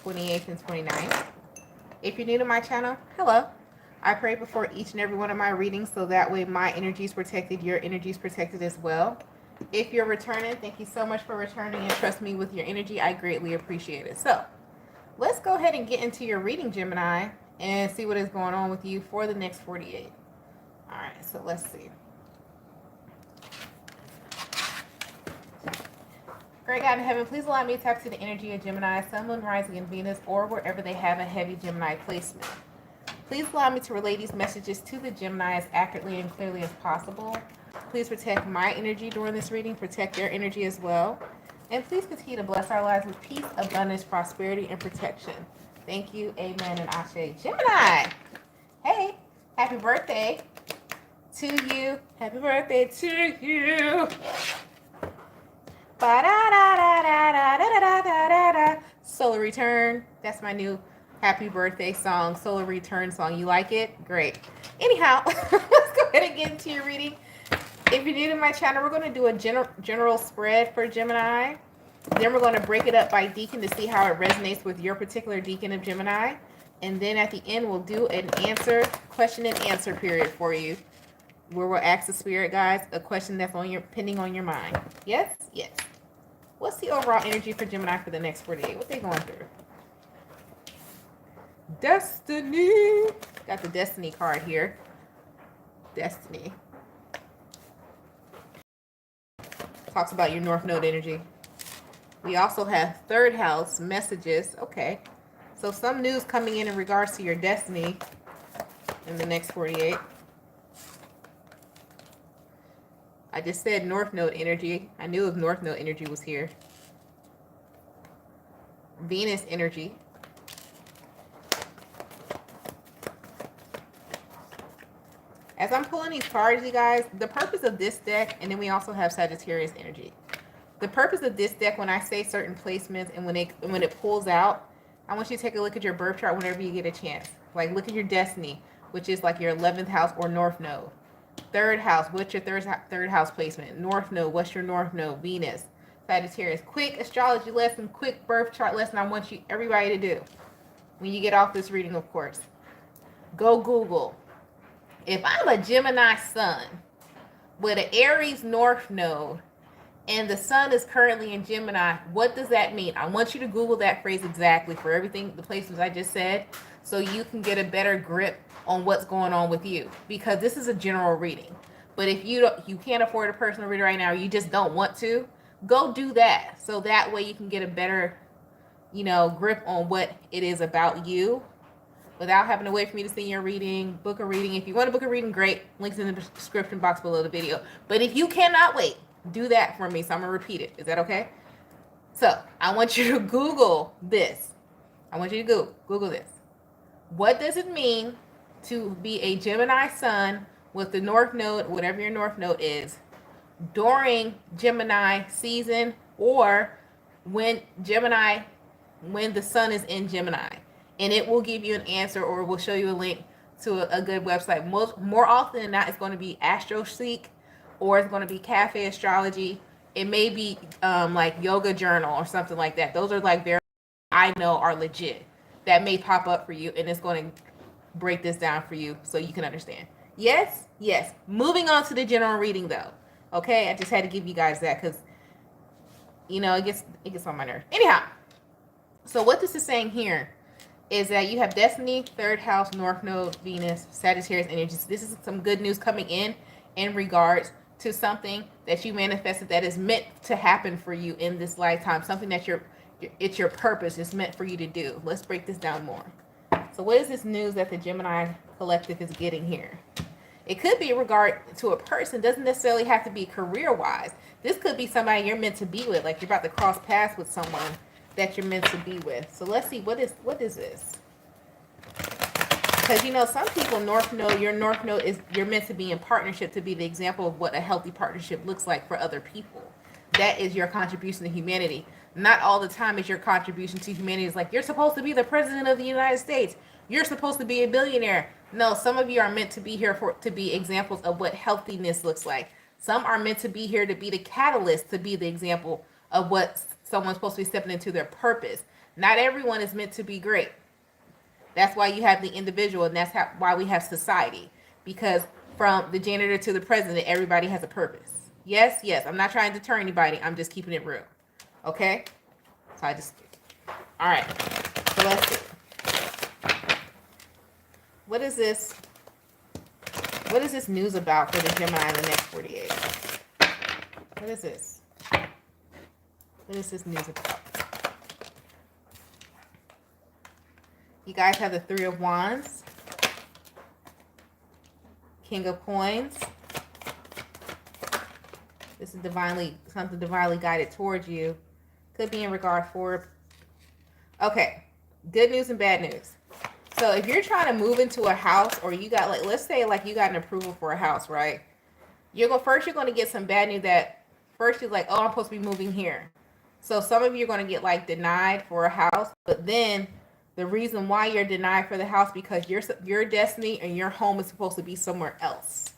28th and 29th. If you're new to my channel, hello. I pray before each and every one of my readings so that way my energy is protected, your energy is protected as well. If you're returning, thank you so much for returning and trust me with your energy. I greatly appreciate it. So let's go ahead and get into your reading, Gemini, and see what is going on with you for the next 48. All right, so let's see. Great God in heaven, please allow me to tap to the energy of Gemini, Sun, Moon, Rising, and Venus, or wherever they have a heavy Gemini placement. Please allow me to relay these messages to the Gemini as accurately and clearly as possible. Please protect my energy during this reading, protect their energy as well. And please continue to bless our lives with peace, abundance, prosperity, and protection. Thank you, amen, and ashe. Gemini, hey, happy birthday to you. Happy birthday to you. Solar Return. That's my new happy birthday song, Solar Return song. You like it? Great. Anyhow, let's go ahead and get into your reading. If you're new to my channel, we're going to do a general spread for Gemini. Then we're going to break it up by Deacon to see how it resonates with your particular Deacon of Gemini. And then at the end, we'll do an question and answer period for you, where we'll ask the spirit guides a question that's pending on your mind. Yes? Yes. What's the overall energy for Gemini for the next 48? What they going through? Destiny. Got the Destiny card here. Destiny. Talks about your North Node energy. We also have third house messages. Okay. So some news coming in regards to your destiny in the next 48. I just said North Node energy. I knew if North Node energy was here. Venus energy. As I'm pulling these cards, you guys, the purpose of this deck, and then we also have Sagittarius energy. The purpose of this deck, when I say certain placements and when it pulls out, I want you to take a look at your birth chart whenever you get a chance. Like, look at your destiny, which is like your 11th house or North Node. Third house, what's your third house placement? North Node, what's your North Node? Venus, Sagittarius. Quick astrology lesson, quick birth chart lesson I want everybody to do when you get off this reading, of course. Go Google. If I'm a Gemini sun with an Aries North Node and the sun is currently in Gemini, what does that mean? I want you to Google that phrase exactly for everything, the places I just said, so you can get a better grip on what's going on with you, because this is a general reading. But if you can't afford a personal reader right now, or you just don't want to, go do that. So that way you can get a better, grip on what it is about you, without having to wait for me to see your reading, book a reading. If you want to book a reading, great. Links in the description box below the video. But if you cannot wait, do that for me. So I'm going to repeat it. Is that okay? So I want you to Google this. I want you to Google this. What does it mean to be a Gemini sun with the North Node, whatever your North Node is, during Gemini season, or when the sun is in Gemini? And it will give you an answer, or will show you a link to a good website. More often than not, it's going to be AstroSeek, or it's going to be Cafe Astrology. It may be like Yoga Journal or something like that. Those are like very, I know, are legit. That may pop up for you, and it's going to break this down for you so you can understand. Yes, yes. Moving on to the general reading, though. Okay, I just had to give you guys that because, it gets on my nerves. Anyhow, so what this is saying here is that you have Destiny, third house, North Node, Venus, Sagittarius energies. This is some good news coming in regards to something that you manifested that is meant to happen for you in this lifetime. Something that it's your purpose. It's meant for you to do. Let's break this down more. So what is this news that the Gemini collective is getting here? It could be in regard to a person. Doesn't necessarily have to be career-wise. This could be somebody you're meant to be with. Like you're about to cross paths with someone that you're meant to be with. So let's see, what is this? Because some people your North Node is, you're meant to be in partnership, to be the example of what a healthy partnership looks like for other people. That is your contribution to humanity. Not all the time is your contribution to humanity is like, you're supposed to be the president of the United States. You're supposed to be a billionaire. No, some of you are meant to be here to be examples of what healthiness looks like. Some are meant to be here to be the catalyst, to be the example of what someone's supposed to be stepping into their purpose. Not everyone is meant to be great. That's why you have the individual, and that's why we have society. Because from the janitor to the president, everybody has a purpose. Yes, yes. I'm not trying to deter anybody. I'm just keeping it real. Okay? So all right. So let's see. What is this? What is this news about for the Gemini in the next 48? What is this? What is this news about? You guys have the Three of Wands, King of Coins. This is something divinely guided towards you. Could be in regard for. Okay, good news and bad news. So if you're trying to move into a house, or you got, like, let's say like you got an approval for a house, right? You're going to get some bad news that first you're like, oh, I'm supposed to be moving here. So some of you are going to get like denied for a house, but then the reason why you're denied for the house because your destiny and your home is supposed to be somewhere else.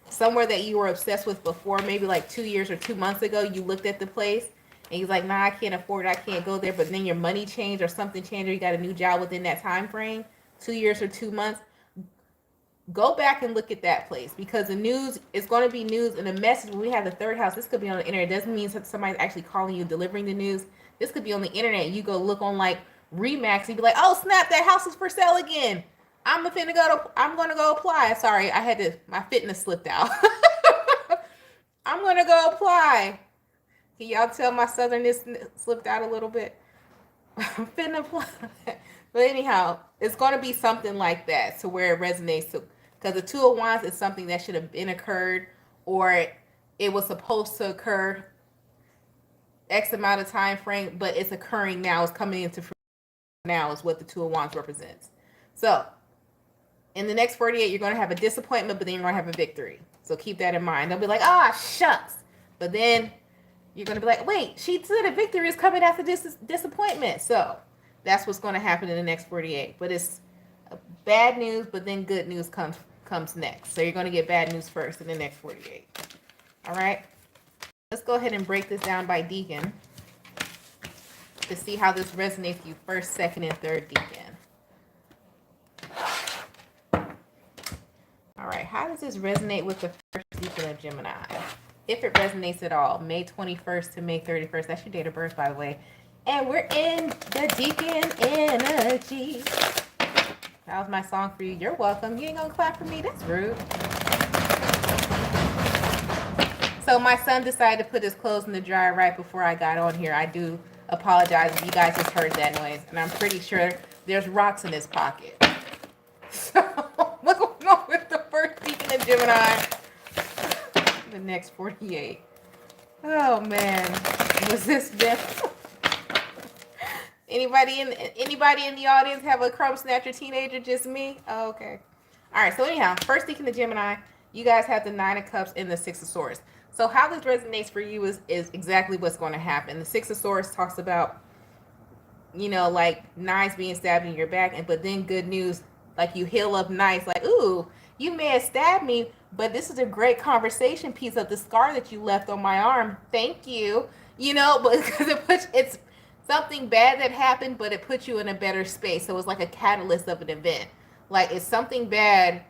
Somewhere that you were obsessed with before, maybe like 2 years or 2 months ago, you looked at the place and you're like, nah, I can't afford it, I can't go there. But then your money changed or something changed, or you got a new job within that time frame, 2 years or 2 months. Go back and look at that place, because the news is going to be news and a message. When we have the third house, this could be on the internet. It doesn't mean somebody's actually calling you, delivering the news. This could be on the internet. You go look on like Remax and be like, oh snap, that house is for sale again. I'm gonna go apply. Sorry, my fitness slipped out. I'm gonna go apply. Can y'all tell my southernness slipped out a little bit? I'm finna apply. But anyhow, it's gonna be something like that, to where it resonates. Because the Two of Wands is something that should have been occurred, or it was supposed to occur X amount of time frame, but it's occurring now. It's coming into fruition now is what the Two of Wands represents. So in the next 48, you're going to have a disappointment, but then you're going to have a victory. So keep that in mind. They'll be like, shucks. But then you're going to be like, wait, she said a victory is coming after this disappointment. So that's what's going to happen in the next 48. But it's bad news, but then good news comes next. So you're going to get bad news first in the next 48. All right. Let's go ahead and break this down by Deacon to see how this resonates with you, first, second, and third Deacon. All right, how does this resonate with the first Deacon of Gemini? If it resonates at all, May 21st to May 31st. That's your date of birth, by the way. And we're in the Deacon energy. That was my song for you. You're welcome. You ain't gonna clap for me? That's rude. So my son decided to put his clothes in the dryer right before I got on here. I do apologize if you guys just heard that noise. And I'm pretty sure there's rocks in his pocket. So what's going on with the first Deacon of Gemini? The next 48. Oh man. Was this them? Anybody in the audience have a crumb snatcher teenager? Just me? Oh, okay. All right. So anyhow, first Deacon of Gemini, you guys have the Nine of Cups and the Six of Swords. So how this resonates for you is exactly what's going to happen. The Six of Swords talks about, like knives being stabbed in your back, but then good news, like you heal up nice, like, ooh, you may have stabbed me, but this is a great conversation piece of the scar that you left on my arm. Thank you. But because it's something bad that happened, but it puts you in a better space. So it's like a catalyst of an event. Like it's something bad,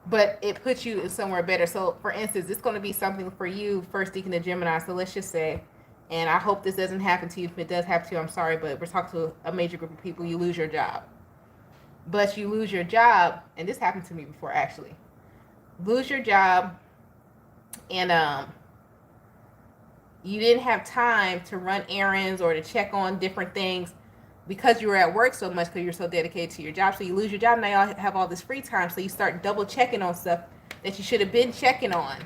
but it puts you somewhere better. So for instance, it's going to be something for you, first Deacon of Gemini. So let's just say, and I hope this doesn't happen to you. If it does happen to you, I'm sorry, but we're talking to a major group of people. You lose your job. But you lose your job, and this happened to me before actually. Lose your job, and you didn't have time to run errands or to check on different things because you were at work so much, because you're so dedicated to your job. So you lose your job, now you have all this free time, so you start double checking on stuff that you should have been checking on.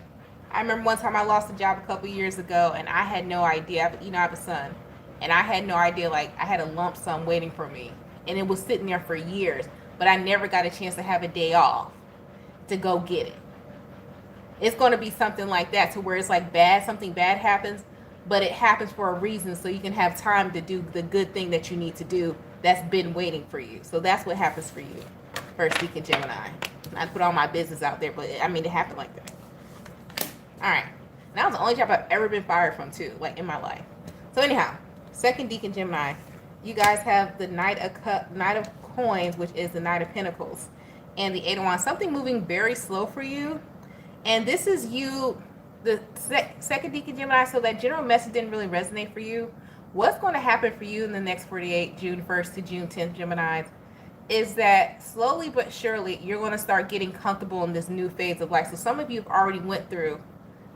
I remember one time I lost a job a couple years ago, and I had no idea. I have a son, and I had no idea, like I had a lump sum waiting for me, and it was sitting there for years, but I never got a chance to have a day off to go get it. It's going to be something like that, to where it's like something bad happens, but it happens for a reason, so you can have time to do the good thing that you need to do that's been waiting for you. So that's what happens for you, first Deacon Gemini. I put all my business out there, but I mean, it happened like that. All right. And that was the only job I've ever been fired from, too, like in my life. So anyhow, second Deacon Gemini, you guys have the Knight of Coins, which is the Knight of Pentacles, and the Eight of Wands. Something moving very slow for you, and this is you, the second Deacon Gemini. So that general message didn't really resonate for you. What's going to happen for you in the next 48, June 1st to June 10th, Geminis, is that slowly but surely you're going to start getting comfortable in this new phase of life. So some of you have already went through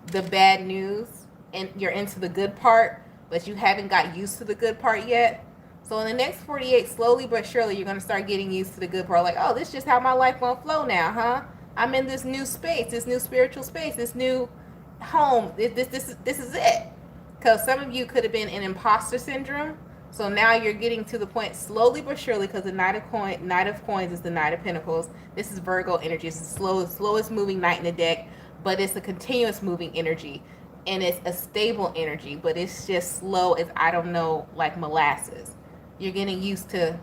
the bad news and you're into the good part, but you haven't got used to the good part yet. So in the next 48, slowly but surely, you're going to start getting used to the good part. Like, oh, this is just how my life going to flow now, huh? I'm in this new space, this new spiritual space, this new home. This is it. Because some of you could have been in imposter syndrome. So now you're getting to the point slowly but surely, because the Knight of Coins is the Knight of Pentacles. This is Virgo energy. It's the slowest moving knight in the deck, but it's a continuous moving energy. And it's a stable energy, but it's just slow as, I don't know, like molasses. You're getting used to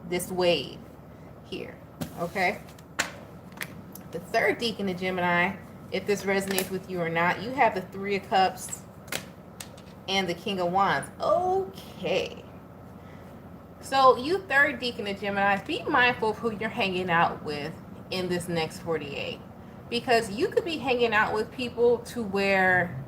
this wave here, okay? The third Deacon of Gemini, if this resonates with you or not, you have the Three of Cups and the King of Wands. Okay. So you third Deacon of Gemini, be mindful of who you're hanging out with in this next 48. Because you could be hanging out with people to where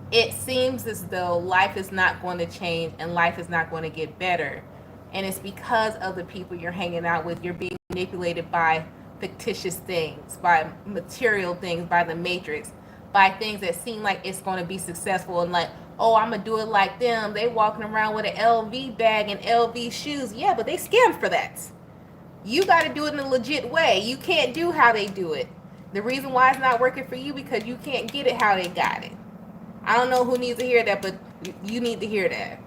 it seems as though life is not going to change and life is not going to get better. And it's because of the people you're hanging out with. You're being manipulated by fictitious things, by material things, by the matrix, by things that seem like it's going to be successful, and like, oh, I'm going to do it like them. They walking around with an LV bag and LV shoes. Yeah, but they scammed for that. You got to do it in a legit way. You can't do how they do it. The reason why it's not working for you, because you can't get it how they got it. I don't know who needs to hear that, but you need to hear that.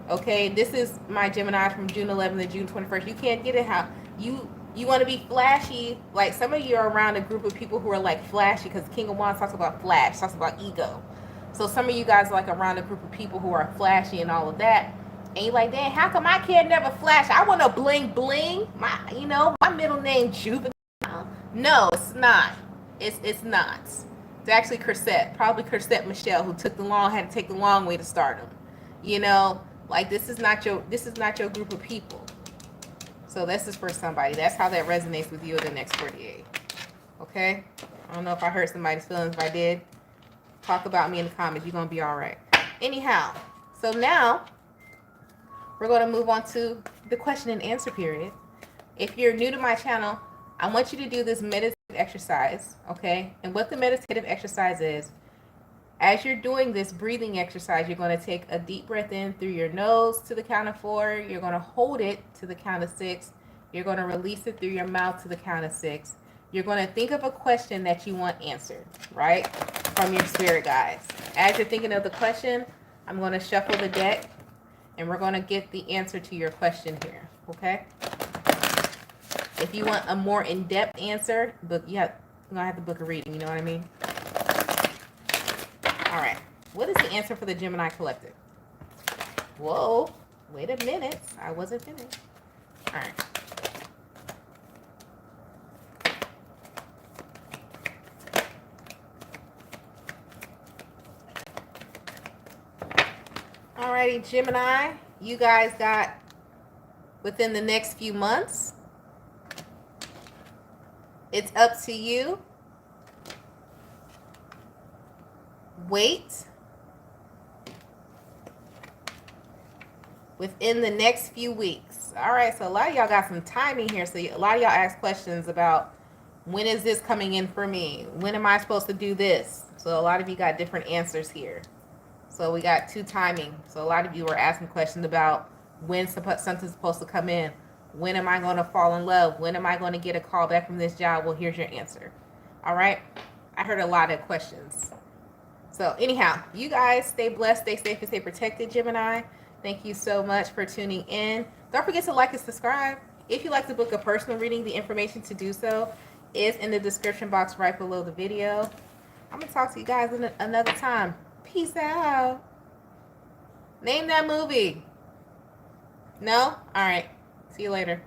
Okay, this is my Gemini from June 11th to June 21st. You can't get it how you want to be flashy. Like some of you are around a group of people who are like flashy, because King of Wands talks about flash, talks about ego. So some of you guys are like around a group of people who are flashy and all of that. And you're like, dang, how come I can't never flash? I want to bling bling. My middle name Juvenile. No, it's not. It's not. It's actually Cursette, probably Cursette Michelle, who had to take the long way to stardom. Like this is not your group of people. So this is for somebody. That's how that resonates with you in the next 48. Okay? I don't know if I hurt somebody's feelings. If I did, talk about me in the comments. You're gonna be all right. Anyhow, so now we're gonna move on to the question and answer period. If you're new to my channel, I want you to do this meditative exercise, okay? And what the meditative exercise is, as you're doing this breathing exercise, you're going to take a deep breath in through your nose to the count of 4. You're going to hold it to the count of 6. You're going to release it through your mouth to the count of 6. You're going to think of a question that you want answered, right? From your spirit guides. As you're thinking of the question, I'm going to shuffle the deck, and we're going to get the answer to your question here, okay? If you want a more in-depth answer, you're going to have to book a reading, you know what I mean? All right. What is the answer for the Gemini Collective? Whoa. Wait a minute. I wasn't finished. All right. Alrighty, Gemini. You guys got within the next few months. It's up to you. Wait. Within the next few weeks. All right, so a lot of y'all got some timing here. So a lot of y'all ask questions about, when is this coming in for me? When am I supposed to do this? So a lot of you got different answers here. So we got 2 timing. So a lot of you were asking questions about when something's supposed to come in. When am I going to fall in love? When am I going to get a call back from this job? Well, here's your answer. All right. I heard a lot of questions. So anyhow, you guys stay blessed, stay safe, and stay protected, Gemini. Thank you so much for tuning in. Don't forget to like and subscribe. If you'd like to book a personal reading, the information to do so is in the description box right below the video. I'm going to talk to you guys another time. Peace out. Name that movie. No? All right. See you later.